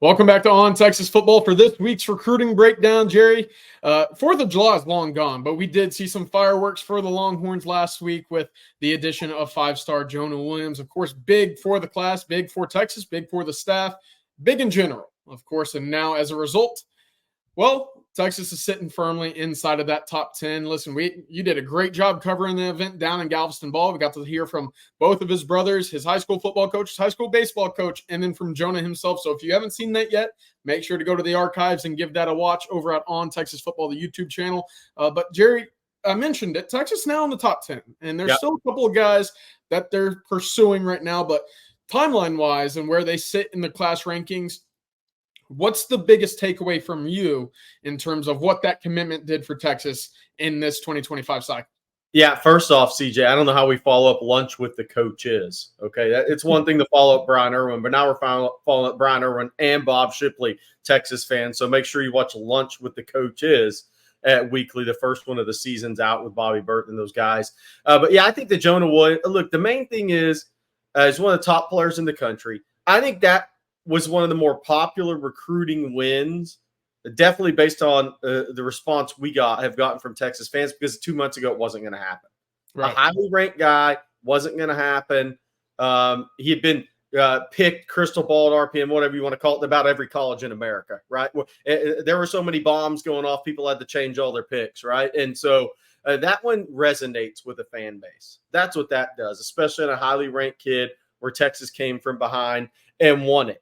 Welcome back to On Texas Football for this week's recruiting breakdown, Jerry. 4th of July is long gone, but we did see some fireworks for the Longhorns last week with the addition of five-star Jonah Williams. Of course, big for the class, big for Texas, big for the staff, big in general, of course. And now as a result, well, Texas is sitting firmly inside of that top 10. Listen, you did a great job covering the event down in Galveston Ball. We got to hear from both of his brothers, his high school football coach, his high school baseball coach, and then from Jonah himself. So if you haven't seen that yet, make sure to go to the archives and give that a watch over at On Texas Football, the YouTube channel. But Jerry, I mentioned it. Texas now in the top 10, and there's still a couple of guys that they're pursuing right now. But timeline-wise and where they sit in the class rankings, what's the biggest takeaway from you in terms of what that commitment did for Texas in this 2025 cycle? Yeah, first off, CJ, I don't know how we follow up lunch with the coaches. Okay, it's one thing to follow up Brian Irwin, but now we're following up Brian Irwin and Bob Shipley, Texas fans. So make sure you watch Lunch with the Coaches at weekly. The first one of the season's out with Bobby Burton and those guys. But yeah, I think that Jonah Williams, look, the main thing is he's one of the top players in the country. I think that was one of the more popular recruiting wins, definitely based on the response we have gotten from Texas fans, because 2 months ago it wasn't going to happen. Right. A highly ranked guy wasn't going to happen. He had been picked, crystal ball at RPM, whatever you want to call it, about every college in America, right? There were so many bombs going off, people had to change all their picks, right? And so that one resonates with the fan base. That's what that does, especially in a highly ranked kid where Texas came from behind and won it.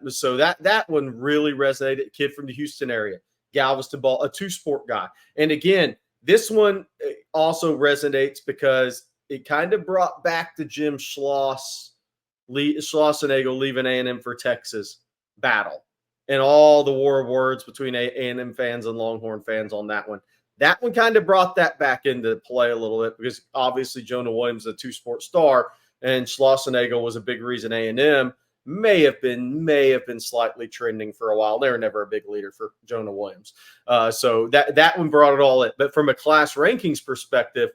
So that one really resonated. Kid from the Houston area, Galveston Ball, a two-sport guy. And again, this one also resonates because it kind of brought back the Jim Schlossenego leaving A&M for Texas battle and all the war of words between A&M fans and Longhorn fans on that one. That one kind of brought that back into play a little bit because obviously Jonah Williams is a two-sport star and Schlossenego was a big reason A&M may have been slightly trending for a while. They were never a big leader for Jonah Williams. So that one brought it all in. But from a class rankings perspective,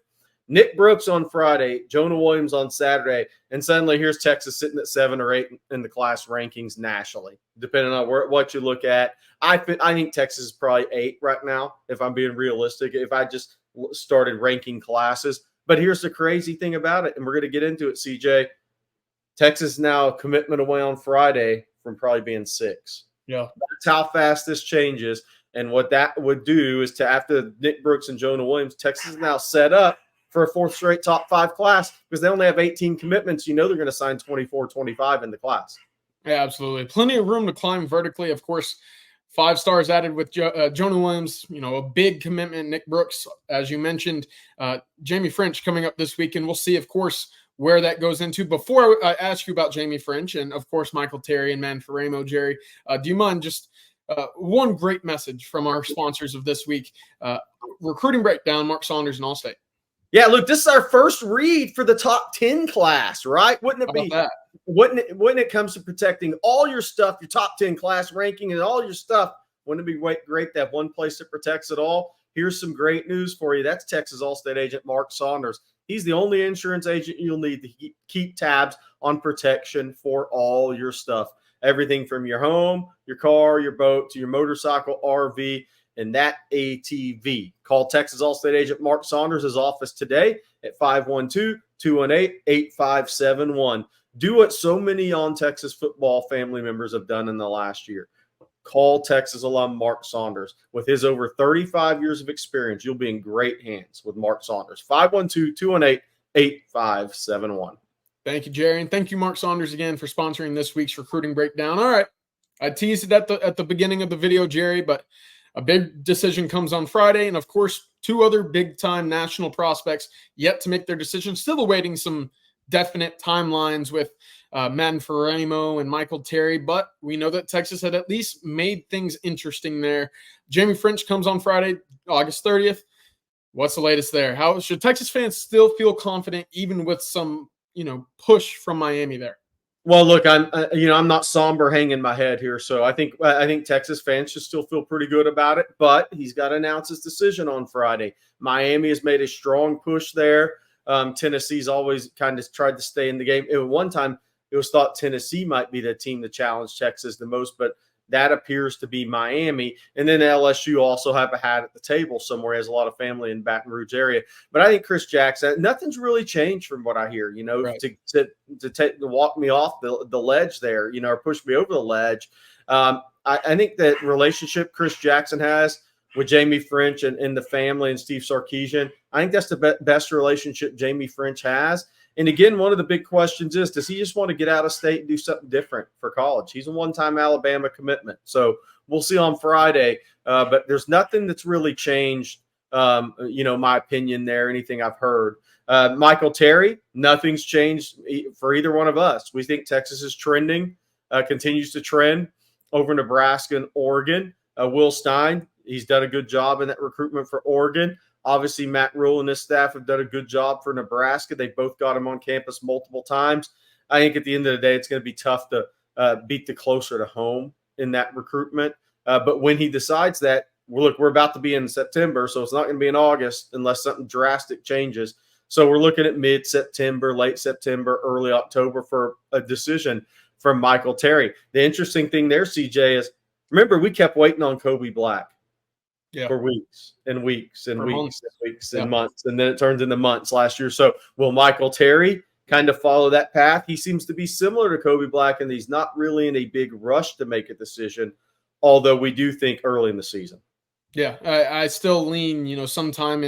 Nick Brooks on Friday, Jonah Williams on Saturday, and suddenly here's Texas sitting at 7 or 8 in the class rankings nationally, depending on what you look at. I think Texas is probably 8 right now, if I'm being realistic, if I just started ranking classes. But here's the crazy thing about it, and we're going to get into it, CJ. Texas now a commitment away on Friday from probably being 6. Yeah. That's how fast this changes. And what that would do is after Nick Brooks and Jonah Williams, Texas is now set up for a 4th straight top 5 class because they only have 18 commitments. You know they're going to sign 24, 25 in the class. Yeah, absolutely. Plenty of room to climb vertically. Of course, 5 stars added with Jonah Williams, a big commitment. Nick Brooks, as you mentioned, Jaime Ffrench coming up this weekend. We'll see, of course, where that goes into. Before I ask you about Jaime Ffrench and, of course, Michael Terry and Manfaremo, Jerry, do you mind just one great message from our sponsors of this week? Recruiting Breakdown, Mark Saunders and Allstate. Yeah, look, this is our first read for the top 10 class, right? Wouldn't it be? When it comes to protecting all your stuff, your top 10 class ranking and all your stuff, wouldn't it be great to have one place that protects it all? Here's some great news for you. That's Texas Allstate agent Mark Saunders. He's the only insurance agent you'll need to keep tabs on protection for all your stuff. Everything from your home, your car, your boat, to your motorcycle, RV, and that ATV. Call Texas Allstate agent Mark Saunders' office today at 512-218-8571. Do what so many On Texas Football family members have done in the last year. Call Texas alum Mark Saunders. With his over 35 years of experience, you'll be in great hands with Mark Saunders. 512-218-8571. Thank you, Jerry. And thank you, Mark Saunders, again for sponsoring this week's Recruiting Breakdown. All right. I teased it at the beginning of the video, Jerry, but a big decision comes on Friday. And, of course, 2 other big-time national prospects yet to make their decision. Still awaiting some definite timelines with Manfaremo and Michael Terry, but we know that Texas had at least made things interesting there. Jaime Ffrench comes on Friday, August 30th. What's the latest there? How should Texas fans still feel confident, even with some, push from Miami there? Well, look, I'm not somber hanging my head here, so I think Texas fans should still feel pretty good about it. But he's got to announce his decision on Friday. Miami has made a strong push there. Tennessee's always kind of tried to stay in the game. At one time, it was thought Tennessee might be the team to challenge Texas the most, but That appears to be Miami. And then LSU also have a hat at the table somewhere, has a lot of family in Baton Rouge area. But I think Chris Jackson, nothing's really changed from what I hear, Right. to walk me off the ledge there, or push me over the ledge. I think that relationship Chris Jackson has with Jaime Ffrench and the family and Steve Sarkisian, I think that's the best relationship Jaime Ffrench has. And again, one of the big questions is, does he just want to get out of state and do something different for college? He's a one-time Alabama commitment. So we'll see on Friday. But there's nothing that's really changed, my opinion there, anything I've heard. Michael Terry, nothing's changed for either one of us. We think Texas is trending, continues to trend over Nebraska and Oregon. Will Stein, he's done a good job in that recruitment for Oregon. Obviously, Matt Rule and his staff have done a good job for Nebraska. They both got him on campus multiple times. I think at the end of the day, it's going to be tough to beat the closer to home in that recruitment. But when he decides that, we're about to be in September, so it's not going to be in August unless something drastic changes. So we're looking at mid-September, late September, early October for a decision from Michael Terry. The interesting thing there, CJ, is remember we kept waiting on Kobe Black. Yeah. For weeks and weeks and weeks and weeks and months. And then it turns into months last year. So will Michael Terry kind of follow that path? He seems to be similar to Kobe Black, and he's not really in a big rush to make a decision, although we do think early in the season. Yeah, I still lean, sometime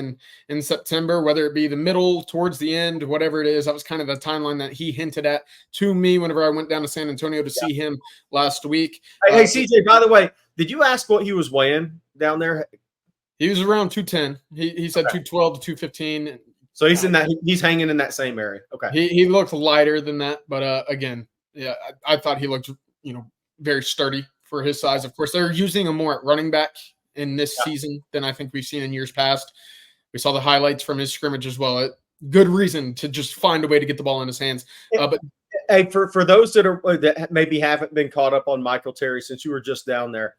in September, whether it be the middle, towards the end, whatever it is. That was kind of the timeline that he hinted at to me whenever I went down to San Antonio to see him last week. Hey, CJ, by the way, did you ask what he was weighing down there? He was around 210. He said 212 to 215. So he's in that. He's hanging in that same area. Okay. He looked lighter than that, but again, I thought he looked very sturdy for his size. Of course, they're using him more at running back in this season than I think we've seen in years past. We saw the highlights from his scrimmage as well. Good reason to just find a way to get the ball in his hands. But hey, for those that maybe haven't been caught up on Michael Terry since you were just down there,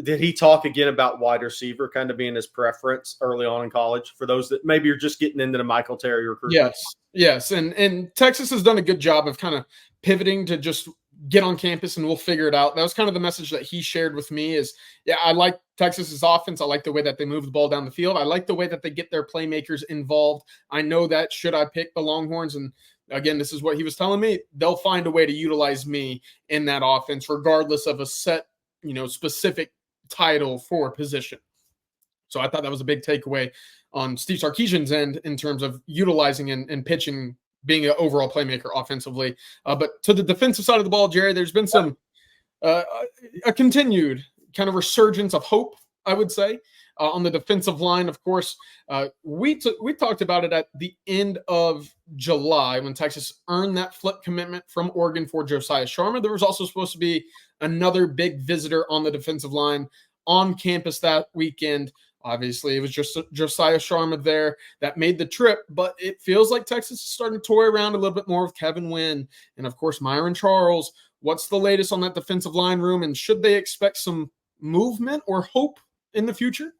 did he talk again about wide receiver kind of being his preference early on in college for those that maybe are just getting into the Michael Terry recruitment? Yes. And Texas has done a good job of kind of pivoting to just get on campus and we'll figure it out. That was kind of the message that he shared with me is, I like Texas's offense. I like the way that they move the ball down the field. I like the way that they get their playmakers involved. I know that should I pick the Longhorns, and again, this is what he was telling me, they'll find a way to utilize me in that offense, regardless of a set, specific title for position. So I thought that was a big takeaway on Steve Sarkisian's end in terms of utilizing and pitching, being an overall playmaker offensively. But to the defensive side of the ball, Jerry, there's been some a continued kind of resurgence of hope, I would say, on the defensive line. Of course, we talked about it at the end of July when Texas earned that flip commitment from Oregon for Josiah Sharma. There was also supposed to be another big visitor on the defensive line on campus that weekend. Obviously, it was just Josiah Sharma there that made the trip, but it feels like Texas is starting to toy around a little bit more with Kevin Wynn and, of course, Myron Charles. What's the latest on that defensive line room, and should they expect some movement or hope in the future?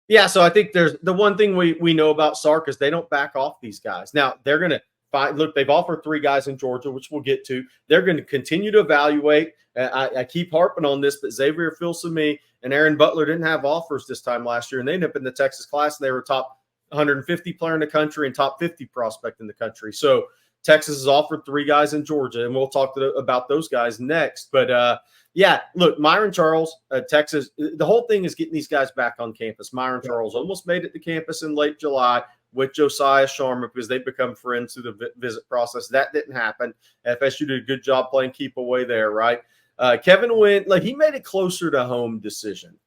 Yeah, so I think there's the one thing we know about Sark is they don't back off these guys. Now, they're going to look, they've offered 3 guys in Georgia, which we'll get to. They're going to continue to evaluate. I keep harping on this, but Xavier Filsaime and Aaron Butler didn't have offers this time last year, and they ended up in the Texas class, and they were top 150 player in the country and top 50 prospect in the country. So Texas has offered 3 guys in Georgia, and we'll talk about those guys next. But, look, Myron Charles, Texas, the whole thing is getting these guys back on campus. Myron Charles almost made it to campus in late July with Josiah Sharma because they've become friends through the visit process. That didn't happen. FSU did a good job playing keep away there, right? Kevin Wynn, he made it closer to home decision.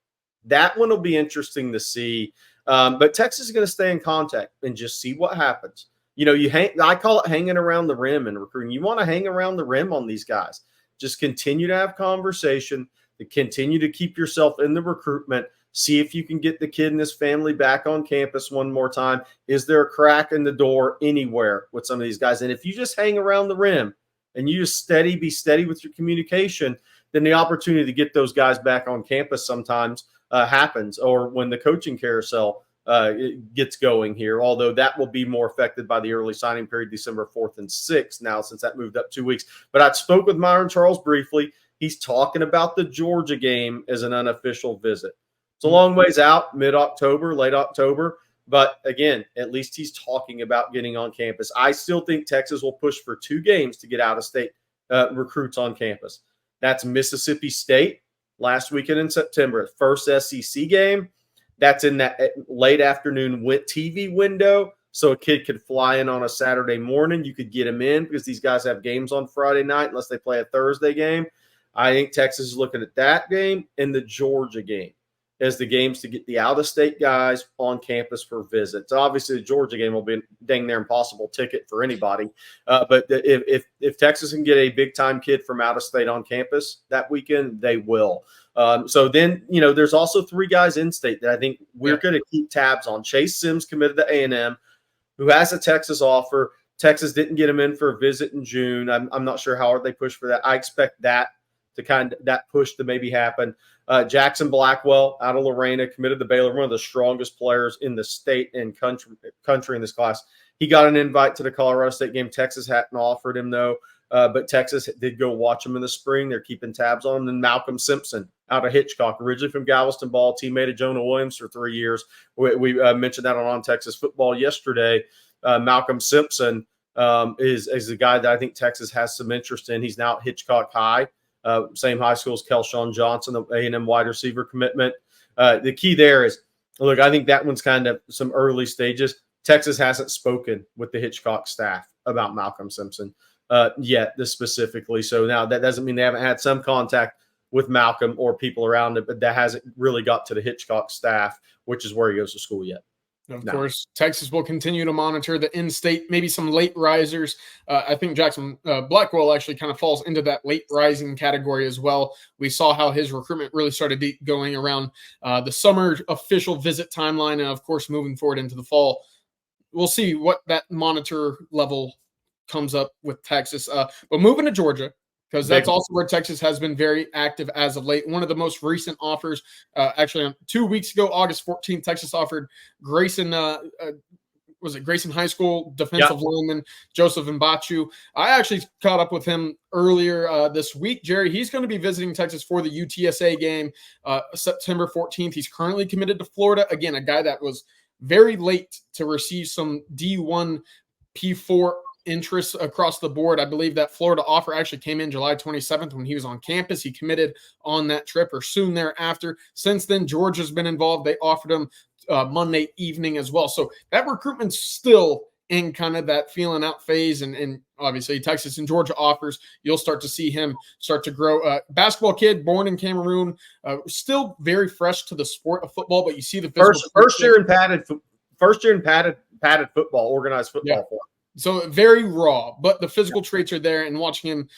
That one will be interesting to see. But Texas is going to stay in contact and just see what happens. I call it hanging around the rim in recruiting. You want to hang around the rim on these guys. Just continue to have conversation, to continue to keep yourself in the recruitment. See if you can get the kid and his family back on campus one more time. Is there a crack in the door anywhere with some of these guys? And if you just hang around the rim and you just be steady with your communication, then the opportunity to get those guys back on campus sometimes happens, or when the coaching carousel it gets going here, although that will be more affected by the early signing period, December 4th and 6th now, since that moved up 2 weeks. But I spoke with Myron Charles briefly. he's talking about the Georgia game as an unofficial visit. It's a long ways out, mid-October, late October. But again, at least he's talking about getting on campus. I still think Texas will push for 2 games to get out-of-state recruits on campus. That's Mississippi State last weekend in September, first SEC game. That's in that late afternoon TV window, so a kid could fly in on a Saturday morning. You could get him in because these guys have games on Friday night unless they play a Thursday game. I think Texas is looking at that game and the Georgia game as the games to get the out-of-state guys on campus for visits. Obviously, the Georgia game will be a dang near impossible ticket for anybody. But if Texas can get a big-time kid from out-of-state on campus that weekend, they will. So then, there's also 3 guys in-state that I think we're going to keep tabs on. Chase Sims committed to A&M, who has a Texas offer. Texas didn't get him in for a visit in June. I'm not sure how hard they push for that. I expect that push to maybe happen. Jackson Blackwell out of Lorena committed to Baylor, one of the strongest players in the state and country in this class. He got an invite to the Colorado State game. Texas hadn't offered him, though, but Texas did go watch him in the spring. They're keeping tabs on him. And Malcolm Simpson out of Hitchcock, originally from Galveston Ball, teammate of Jonah Williams for 3 years. We mentioned that on Texas Football yesterday. Malcolm Simpson is a guy that I think Texas has some interest in. He's now at Hitchcock High. Same high school as Kelshawn Johnson, the A&M wide receiver commitment. The key there is, look, I think that one's kind of some early stages. Texas hasn't spoken with the Hitchcock staff about Malcolm Simpson yet, this specifically. So now that doesn't mean they haven't had some contact with Malcolm or people around it, but that hasn't really got to the Hitchcock staff, which is where he goes to school yet. Of course, Texas will continue to monitor the in-state, maybe some late risers. I think Jackson Blackwell actually kind of falls into that late rising category as well. We saw how his recruitment really started going around the summer official visit timeline, and of course, moving forward into the fall. We'll see what that monitor level comes up with Texas. But moving to Georgia, because that's also where Texas has been very active as of late. One of the most recent offers, actually 2 weeks ago, August 14th, Texas offered Grayson, Grayson High School defensive lineman Joseph Mbachu. I actually caught up with him earlier this week. Jerry, he's going to be visiting Texas for the UTSA game September 14th. He's currently committed to Florida. Again, a guy that was very late to receive some D1 P4 interest across the board. I believe that Florida offer actually came in July 27th when he was on campus. He committed on that trip or soon thereafter. Since then, Georgia's been involved. They offered him Monday evening as well. So that recruitment's still in kind of that feeling out phase. And obviously Texas and Georgia offers, you'll start to see him start to grow. Basketball kid, born in Cameroon, still very fresh to the sport of football, but you see the first year in padded football, organized football for him. So very raw, but the physical traits are there, and watching him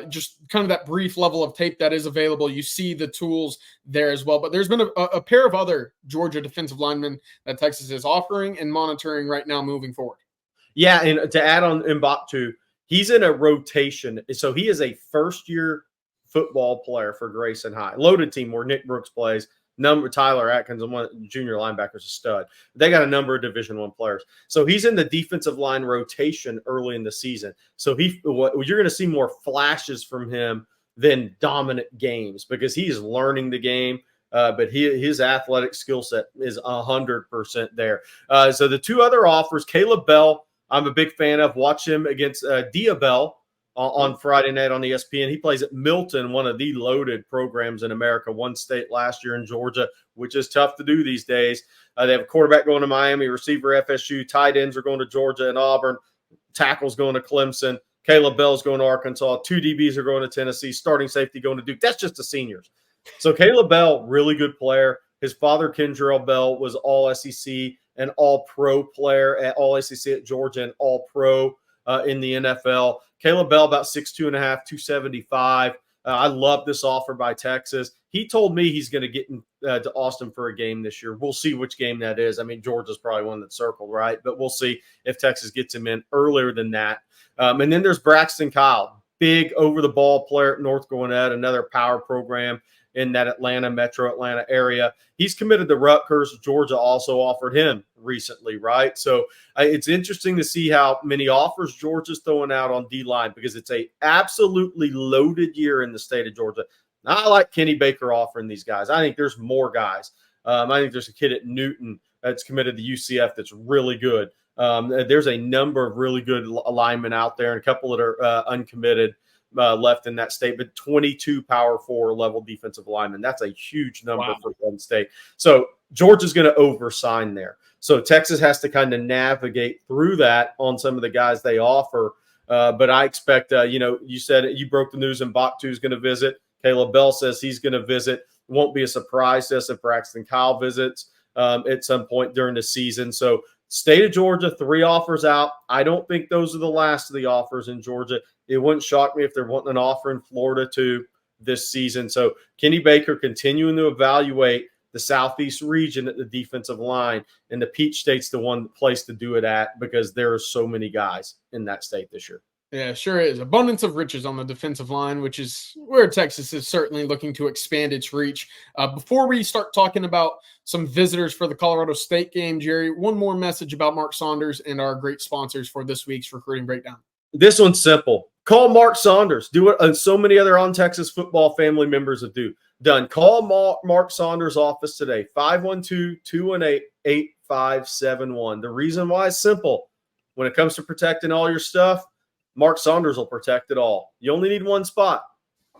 just kind of that brief level of tape that is available, you see the tools there as well. But there's been a pair of other Georgia defensive linemen that Texas is offering and monitoring right now moving forward. Yeah, and to add on Mbaktu, he's in a rotation. So he is a first-year football player for Grayson High. Loaded team where Nick Brooks plays. Tyler Atkins, one junior linebacker, is a stud. They got a number of Division I players. So he's in the defensive line rotation early in the season. So you're going to see more flashes from him than dominant games because he is learning the game. But his athletic skill set is 100% there. So the 2 other offers, Caleb Bell, I'm a big fan of. Watch him against Dia Bell on Friday night on ESPN. He plays at Milton, one of the loaded programs in America, won state last year in Georgia, which is tough to do these days. They have a quarterback going to Miami, receiver FSU, tight ends are going to Georgia and Auburn, tackles going to Clemson, Caleb Bell's going to Arkansas, 2 DBs are going to Tennessee, starting safety going to Duke. That's just the seniors. So Caleb Bell, really good player. His father, Kendrell Bell, was all SEC and all-pro player at all SEC at Georgia and all-pro in the NFL. Caleb Bell, about 6'2.5", 275. I love this offer by Texas. He told me he's going to get to Austin for a game this year. We'll see which game that is. I mean, Georgia's probably one that's circled, right? But we'll see if Texas gets him in earlier than that. And then there's Braxton Kyle, big over-the-ball player at North Gwinnett, another power program. in that metro Atlanta area. He's committed to Rutgers. Georgia also offered him recently, right? So it's interesting to see how many offers Georgia's throwing out on D-line, because it's a absolutely loaded year in the state of Georgia. I like Kenny Baker offering these guys. I think there's more guys. I think there's a kid at Newton that's committed to UCF that's really good. There's a number of really good linemen out there, and a couple that are uncommitted left in that state, but 22 Power 4 level defensive linemen. That's a huge number for Penn State. So Georgia's going to oversign there. So Texas has to kind of navigate through that on some of the guys they offer. But I expect, you said you broke the news, and Bachtu is going to visit. Caleb Bell says he's going to visit. It won't be a surprise to us if Braxton Kyle visits at some point during the season. So state of Georgia, 3 offers out. I don't think those are the last of the offers in Georgia. It wouldn't shock me if they're wanting an offer in Florida too this season. So Kenny Baker continuing to evaluate the Southeast region at the defensive line, and the Peach State's the one place to do it at, because there are so many guys in that state this year. Yeah, sure is. Abundance of riches on the defensive line, which is where Texas is certainly looking to expand its reach. Before we start talking about some visitors for the Colorado State game, Jerry, one more message about Mark Saunders and our great sponsors for this week's Recruiting Breakdown. This one's simple. Call Mark Saunders. Do it, and so many other On Texas Football family members have done. Call Mark Saunders' office today, 512-218-8571. The reason why is simple. When it comes to protecting all your stuff, Mark Saunders will protect it all. You only need one spot.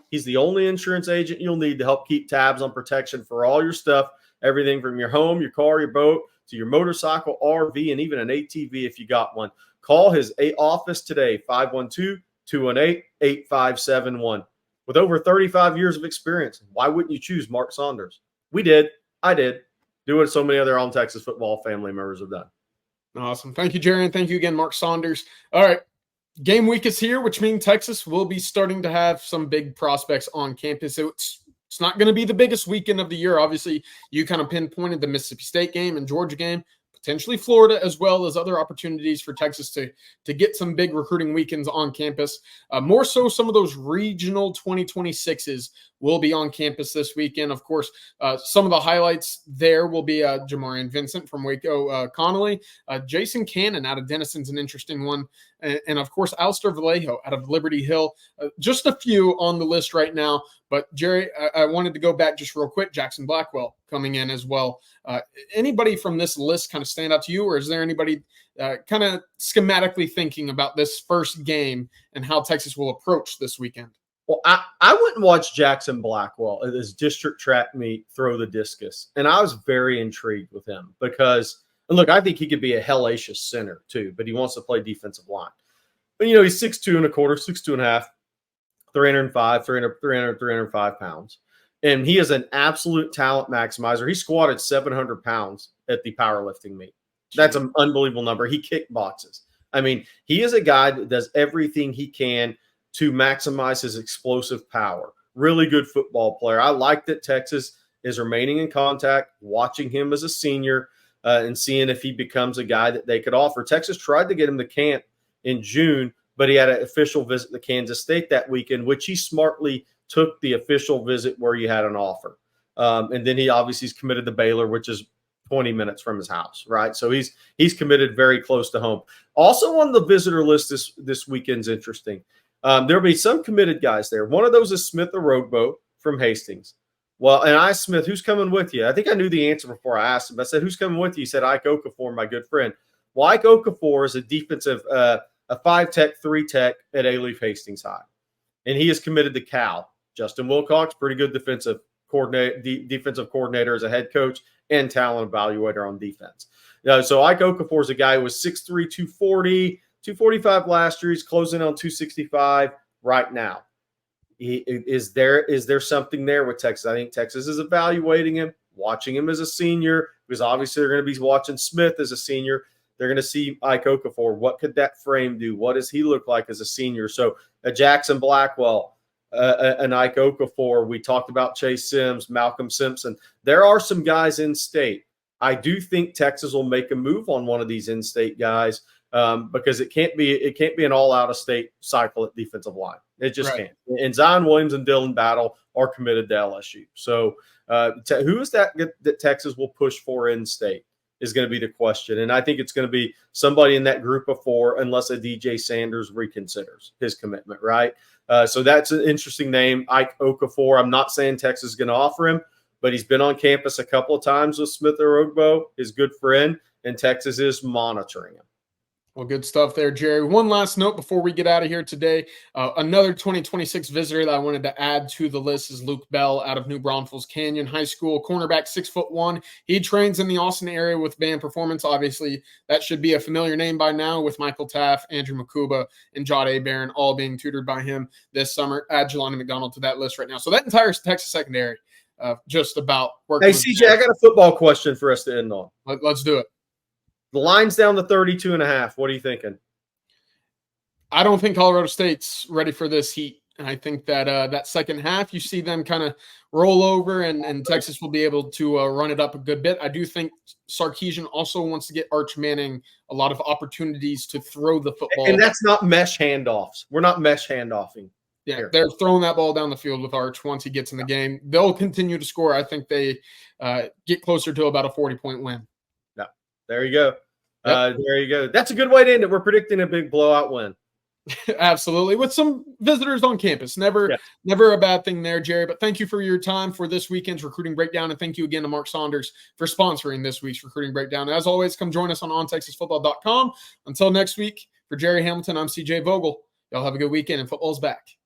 He's the only insurance agent you'll need to help keep tabs on protection for all your stuff, everything from your home, your car, your boat, to your motorcycle, RV, and even an ATV if you got one. Call his office today, 512-218-8571. With over 35 years of experience, why wouldn't you choose Mark Saunders? We did. I did. Do what so many other On Texas Football family members have done. Awesome. Thank you, Jerry, and thank you again, Mark Saunders. All right. Game week is here, which means Texas will be starting to have some big prospects on campus. So it's not going to be the biggest weekend of the year. Obviously, you kind of pinpointed the Mississippi State game and Georgia game, potentially Florida, as well as other opportunities for Texas to get some big recruiting weekends on campus. More so, some of those regional 2026s will be on campus this weekend. Of course, some of the highlights there will be Jamarian Vincent from Waco Connolly. Jason Cannon out of Denison's an interesting one. And of course, Alistair Vallejo out of Liberty Hill. Just a few on the list right now. But, Jerry, I wanted to go back just real quick. Jackson Blackwell coming in as well. Anybody from this list kind of stand out to you, or is there anybody kind of schematically thinking about this first game and how Texas will approach this weekend? Well, I went and watched Jackson Blackwell at his district track meet throw the discus, and I was very intrigued with him because, look, I think he could be a hellacious center too, but he wants to play defensive line. But, he's 6'2 and a quarter, 6'2 and a half, 305 pounds. And he is an absolute talent maximizer. He squatted 700 pounds at the powerlifting meet. That's an unbelievable number. He kickboxes. I mean, he is a guy that does everything he can to maximize his explosive power. Really good football player. I like that Texas is remaining in contact, watching him as a senior, and seeing if he becomes a guy that they could offer. Texas tried to get him to camp in June, but he had an official visit to Kansas State that weekend, which he smartly took the official visit where you had an offer. And then he obviously is committed to Baylor, which is 20 minutes from his house, right? So he's committed very close to home. Also on the visitor list this weekend's interesting. There'll be some committed guys there. One of those is Smith Orogbo from Hastings. Well, and I asked Smith, who's coming with you? I think I knew the answer before I asked him. I said, who's coming with you? He said, Ike Okafor, my good friend. Well, Ike Okafor is a defensive, a 5-tech, 3-tech at A-Leaf Hastings High. And he is committed to Cal. Justin Wilcox, pretty good defensive coordinator as a head coach and talent evaluator on defense. So Ike Okafor is a guy who was 6'3", 240, 245 last year. He's closing on 265 right now. Is there something there with Texas? I think Texas is evaluating him, watching him as a senior, because obviously they're going to be watching Smith as a senior. They're going to see Ike Okafor. What could that frame do? What does he look like as a senior? So a Jackson Blackwell, an Ike Okafor. We talked about Chase Sims, Malcolm Simpson. There are some guys in state. I do think Texas will make a move on one of these in-state guys because it can't be an all out of state cycle at defensive line. It just Right. can't. And Zion Williams and Dylan Battle are committed to LSU. So who is that Texas will push for in state is going to be the question. And I think it's going to be somebody in that group of four, unless a DJ Saunders reconsiders his commitment, right? So that's an interesting name, Ike Okafor. I'm not saying Texas is going to offer him, but he's been on campus a couple of times with Smith Orogbo, his good friend, and Texas is monitoring him. Well, good stuff there, Jerry. One last note before we get out of here today. Another 2026 visitor that I wanted to add to the list is Luke Bell out of New Braunfels Canyon High School, cornerback, 6'1". He trains in the Austin area with Band Performance. Obviously, that should be a familiar name by now with Michael Taff, Andrew Makuba, and Jade Barron all being tutored by him this summer. Add Jelani McDonald to that list right now. So that entire Texas secondary just about working. Hey, CJ, I got a football question for us to end on. Let's do it. The line's down to 32.5. What are you thinking? I don't think Colorado State's ready for this heat. And I think that that second half, you see them kind of roll over and Texas will be able to run it up a good bit. I do think Sarkisian also wants to get Arch Manning a lot of opportunities to throw the football. And that's not mesh handoffs. We're not mesh handoffing. Yeah, they're throwing that ball down the field with Arch once he gets in the game. They'll continue to score. I think they get closer to about a 40-point win. Yeah, there you go. Yep. There you go. That's a good way to end it. We're predicting a big blowout win. Absolutely. With some visitors on campus. Never a bad thing there, Jerry. But thank you for your time for this weekend's recruiting breakdown. And thank you again to Mark Saunders for sponsoring this week's recruiting breakdown. As always, come join us on ontexasfootball.com. Until next week, for Gerry Hamilton, I'm CJ Vogel. Y'all have a good weekend and football's back.